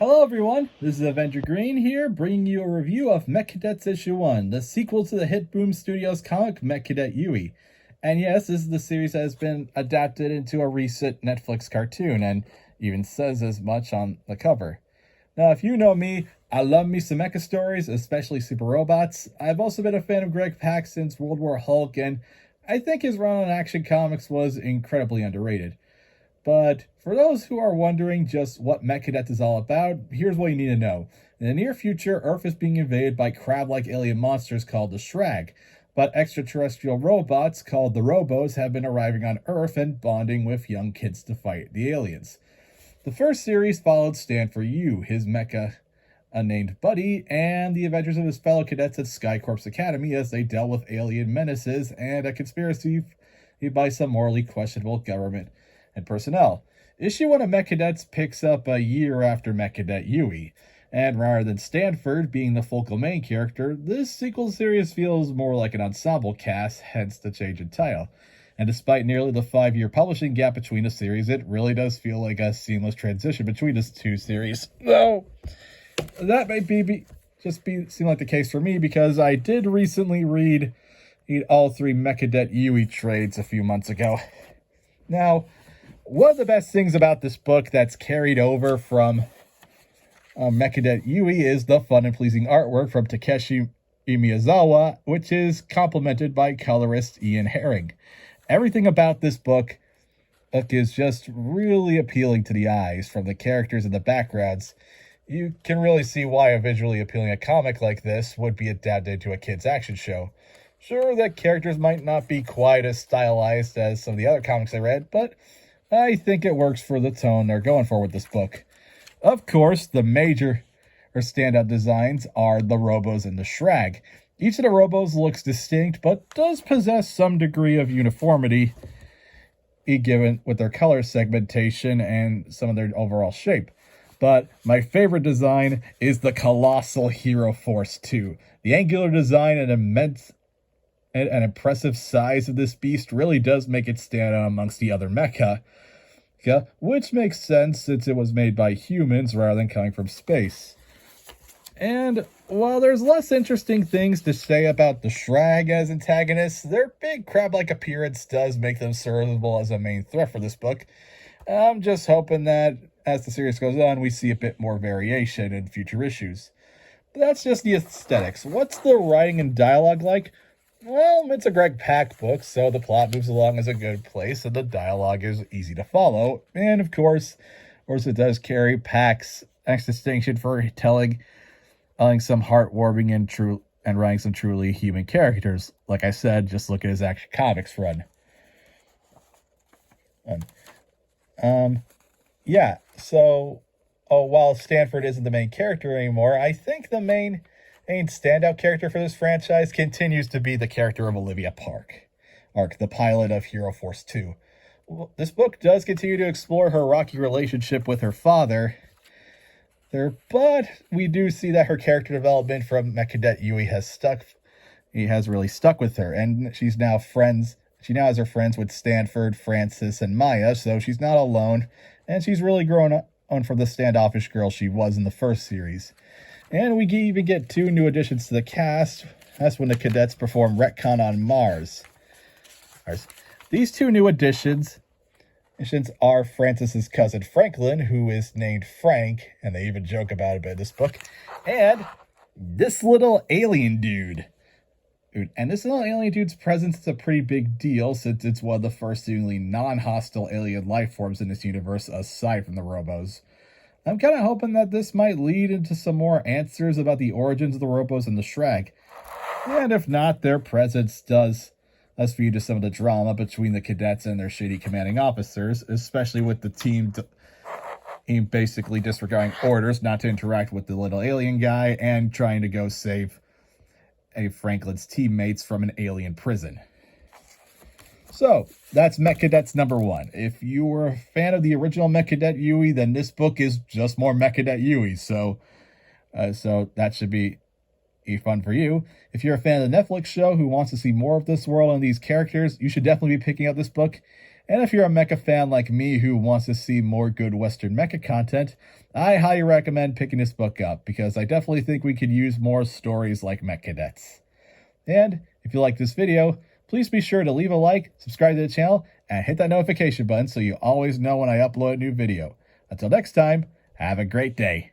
Hello everyone, this is Avenger Green here, bringing you a review of Mech Cadets Issue 1, the sequel to the hit Boom Studios comic Mech Cadet Yui. And yes, this is the series that has been adapted into a recent Netflix cartoon, and even says as much on the cover. Now, if you know me, I love me some mecha stories, especially super robots. I've also been a fan of Greg Pak since World War Hulk, and I think his run on Action Comics was incredibly underrated. But for those who are wondering just what Mech Cadets is all about, here's what you need to know. In the near future, Earth is being invaded by crab-like alien monsters called the Shrag, but extraterrestrial robots called the Robos have been arriving on Earth and bonding with young kids to fight the aliens. The first series followed Stanford, his mecha unnamed buddy, and the adventures of his fellow cadets at Skycorp's Academy as they dealt with alien menaces and a conspiracy by some morally questionable government and personnel. Issue 1 of Mech Cadets picks up a year after Mech Cadet Yui, and rather than Stanford being the focal main character, this sequel series feels more like an ensemble cast, hence the change in title. And despite nearly the 5-year publishing gap between the series, it really does feel like a seamless transition between the two series. Though, that might seem like the case for me, because I did recently read all 3 Mech Cadet Yui trades a few months ago. Now, one of the best things about this book that's carried over from Mech Cadet Yui is the fun and pleasing artwork from Takeshi Miyazawa, which is complemented by colorist Ian Herring. Everything about this book is just really appealing to the eyes, from the characters and the backgrounds. You can really see why a visually appealing comic like this would be adapted into a kid's action show. Sure, the characters might not be quite as stylized as some of the other comics I read, but I think it works for the tone they're going for with this book. Of course, the major standout designs are the Robos and the Shrag. Each of the Robos looks distinct, but does possess some degree of uniformity, given with their color segmentation and some of their overall shape. But my favorite design is the colossal Hero Force 2. The angular design and an impressive size of this beast really does make it stand out amongst the other mecha, which makes sense since it was made by humans rather than coming from space. And while there's less interesting things to say about the Shrag as antagonists, their big crab-like appearance does make them servable as a main threat for this book. I'm just hoping that as the series goes on, we see a bit more variation in future issues. But that's just the aesthetics. What's the writing and dialogue like? Well, it's a Greg Pak book, so the plot moves along as a good place, and the dialogue is easy to follow. And of course it does carry Pak's distinction for telling some heartwarming and writing some truly human characters. Like I said, just look at his Action Comics run. While Stanford isn't the main character anymore, I think the main standout character for this franchise continues to be the character of Olivia Park, the pilot of Hero Force 2. This book does continue to explore her rocky relationship with her father, but we do see that her character development from Mech Cadet Yui has really stuck with her, and she now has her friends with Stanford, Francis, and Maya, so she's not alone, and she's really grown on from the standoffish girl she was in the first series. And we even get 2 new additions to the cast. That's when the cadets perform Retcon on Mars. These 2 new additions are Francis's cousin Franklin, who is named Frank, and they even joke about it a bit in this book, and this little alien dude. And this little alien dude's presence is a pretty big deal, since it's one of the first seemingly non-hostile alien life forms in this universe aside from the Robos. I'm kind of hoping that this might lead into some more answers about the origins of the Robos and the Shrag. And if not, their presence does feed to some of the drama between the cadets and their shady commanding officers, especially with the team basically disregarding orders not to interact with the little alien guy and trying to go save Franklin's teammates from an alien prison. So, that's Mech Cadets number 1. If you were a fan of the original Mech Cadet Yui, then this book is just more Mech Cadet Yui, so that should be fun for you. If you're a fan of the Netflix show who wants to see more of this world and these characters, you should definitely be picking up this book. And if you're a mecha fan like me who wants to see more good Western mecha content, I highly recommend picking this book up because I definitely think we could use more stories like Mech Cadets. And if you like this video, please be sure to leave a like, subscribe to the channel, and hit that notification button so you always know when I upload a new video. Until next time, have a great day.